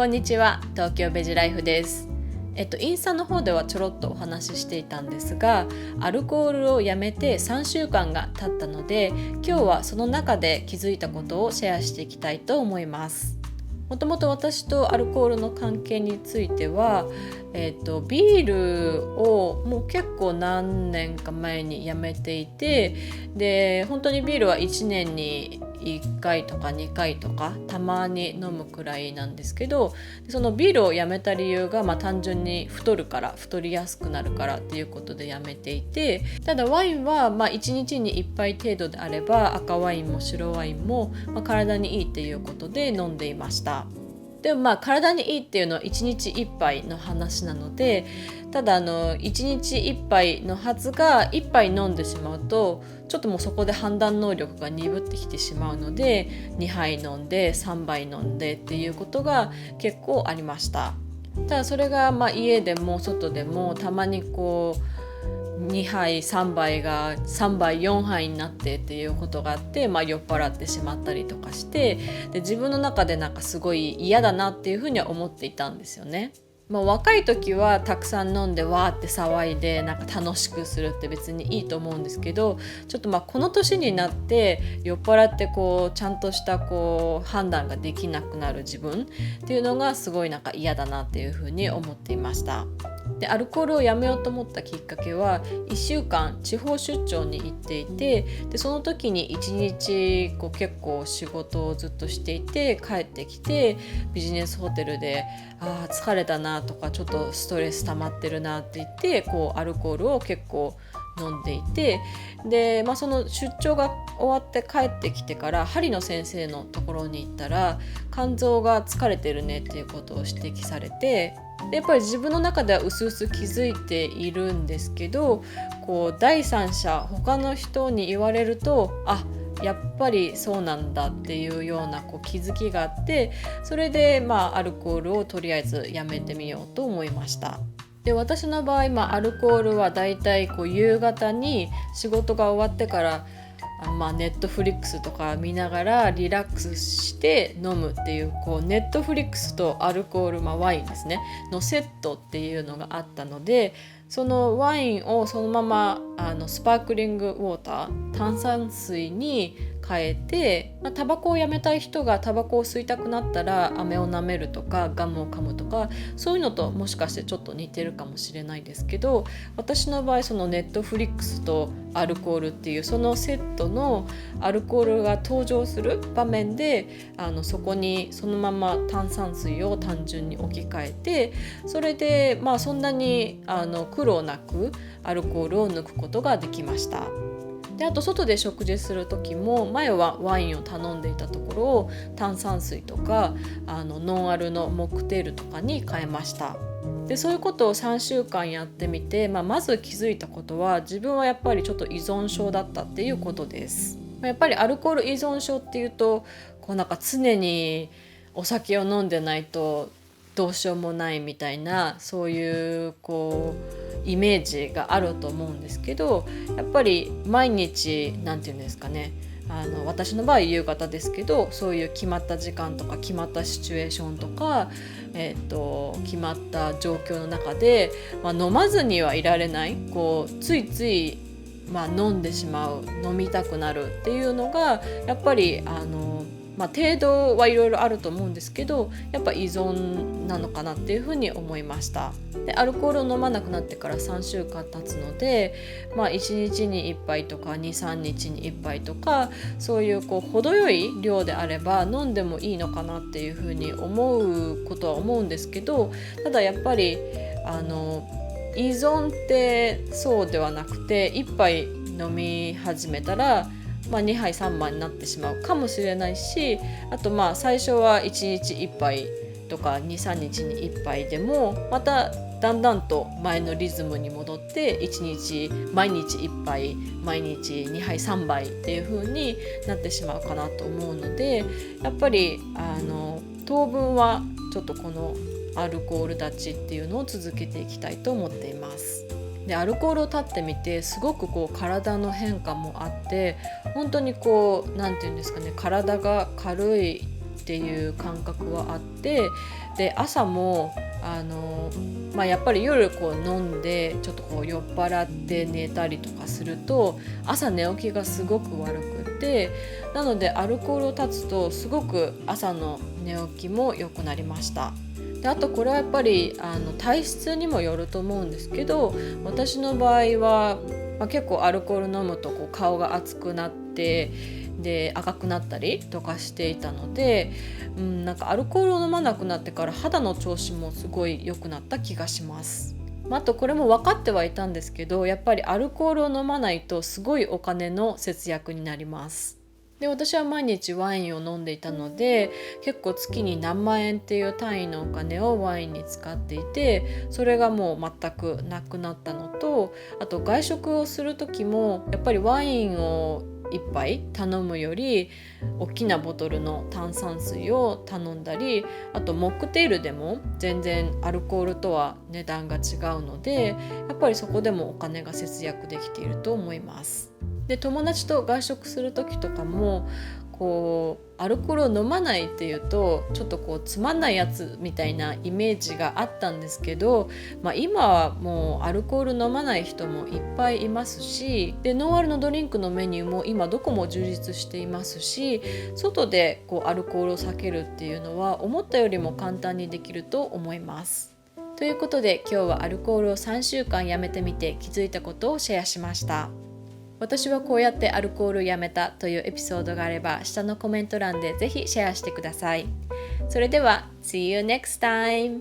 こんにちは、東京ベジライフです。インスタの方ではちょろっとお話ししていたんですが、アルコールをやめて3週間が経ったので、今日はその中で気づいたことをシェアしていきたいと思います。もともと私とアルコールの関係については、ビールをもう結構何年か前にやめていて、で本当にビールは1年に1回とか2回とかたまに飲むくらいなんですけど、そのビールをやめた理由が単純に太りやすくなるからっていうことでやめていて、ただワインは1日に1杯程度であれば赤ワインも白ワインも体にいいっていうことで飲んでいました。でも体にいいっていうのは1日1杯の話なので、ただ1日1杯のはずが1杯飲んでしまうとちょっともうそこで判断能力が鈍ってきてしまうので、2杯飲んで3杯飲んでっていうことが結構ありました。ただそれが家でも外でもたまに2杯3杯が3杯4杯になってっていうことがあって、酔っ払ってしまったりとかして、で自分の中ですごい嫌だなっていうふうには思っていたんですよね。若い時はたくさん飲んでわーって騒いで楽しくするって別にいいと思うんですけど、ちょっとこの年になって酔っ払ってちゃんとした判断ができなくなる自分っていうのがすごい嫌だなっていうふうに思っていました。でアルコールをやめようと思ったきっかけは、1週間地方出張に行っていて、でその時に1日結構仕事をずっとしていて、帰ってきてビジネスホテルで疲れたなとかちょっとストレス溜まってるなって言ってアルコールを結構飲んでいて、で、その出張が終わって帰ってきてから針の先生のところに行ったら、肝臓が疲れてるねっていうことを指摘されて、でやっぱり自分の中では薄々気づいているんですけど、第三者他の人に言われるとやっぱりそうなんだっていうような気づきがあって、それでアルコールをとりあえずやめてみようと思いました。で私の場合、アルコールはだいたい夕方に仕事が終わってからネットフリックスとか見ながらリラックスして飲むっていう、ネットフリックスとアルコール、ワインですねのセットっていうのがあったので、そのワインをそのままスパークリングウォーター、炭酸水に変えて、タバコをやめたい人がタバコを吸いたくなったら飴を舐めるとかガムを噛むとか、そういうのともしかしてちょっと似てるかもしれないですけど、私の場合そのネットフリックスとアルコールっていうそのセットのアルコールが登場する場面でそこにそのまま炭酸水を単純に置き換えて、それでそんなに苦労なくアルコールを抜くことができました。であと外で食事する時も、前はワインを頼んでいたところを炭酸水とかノンアルのモクテールとかに変えました。でそういうことを3週間やってみて、まず気づいたことは、自分はやっぱりちょっと依存症だったっていうことです。やっぱりアルコール依存症っていうと常にお酒を飲んでないとどうしようもないみたいな、そういうイメージがあると思うんですけど、やっぱり毎日なんていうんですかね、私の場合夕方ですけど、そういう決まった時間とか決まったシチュエーションとか、決まった状況の中で、飲まずにはいられない、ついつい、飲んでしまう、飲みたくなるっていうのがやっぱり程度はいろいろあると思うんですけど、やっぱ依存なのかなっていうふうに思いました。でアルコールを飲まなくなってから3週間経つので、1日に1杯とか 2,3 日に1杯とか、そういう程よい量であれば飲んでもいいのかなっていうふうに思うことは思うんですけど、ただやっぱり依存ってそうではなくて、1杯飲み始めたら2杯3杯になってしまうかもしれないし、あと最初は1日1杯とか 2,3 日に1杯でも、まただんだんと前のリズムに戻って1日毎日1杯毎日2杯3杯っていう風になってしまうかなと思うので、やっぱり当分はちょっとこのアルコール断ちっていうのを続けていきたいと思っています。でアルコールを断ってみてすごく体の変化もあって、本当になんていうんですかね、体が軽いっていう感覚はあって、で朝もやっぱり夜飲んでちょっと酔っ払って寝たりとかすると朝寝起きがすごく悪くて、なのでアルコールを断つとすごく朝の寝起きも良くなりました。であとこれはやっぱり体質にもよると思うんですけど、私の場合は、結構アルコール飲むと顔が熱くなってで赤くなったりとかしていたので、なんかアルコールを飲まなくなってから肌の調子もすごい良くなった気がします。あとこれも分かってはいたんですけど、やっぱりアルコールを飲まないとすごいお金の節約になります。で私は毎日ワインを飲んでいたので、結構月に何万円っていう単位のお金をワインに使っていて、それがもう全くなくなったのと、あと外食をする時もやっぱりワインを1杯頼むより大きなボトルの炭酸水を頼んだり、あとモクテールでも全然アルコールとは値段が違うので、やっぱりそこでもお金が節約できていると思います。で友達と外食する時とかもアルコールを飲まないっていうとちょっとつまんないやつみたいなイメージがあったんですけど、今はもうアルコール飲まない人もいっぱいいますし、でノンアルのドリンクのメニューも今どこも充実していますし、外でアルコールを避けるっていうのは思ったよりも簡単にできると思います。ということで今日はアルコールを3週間やめてみて気づいたことをシェアしました。私はこうやってアルコールをやめたというエピソードがあれば下のコメント欄でぜひシェアしてください。それでは See you next time!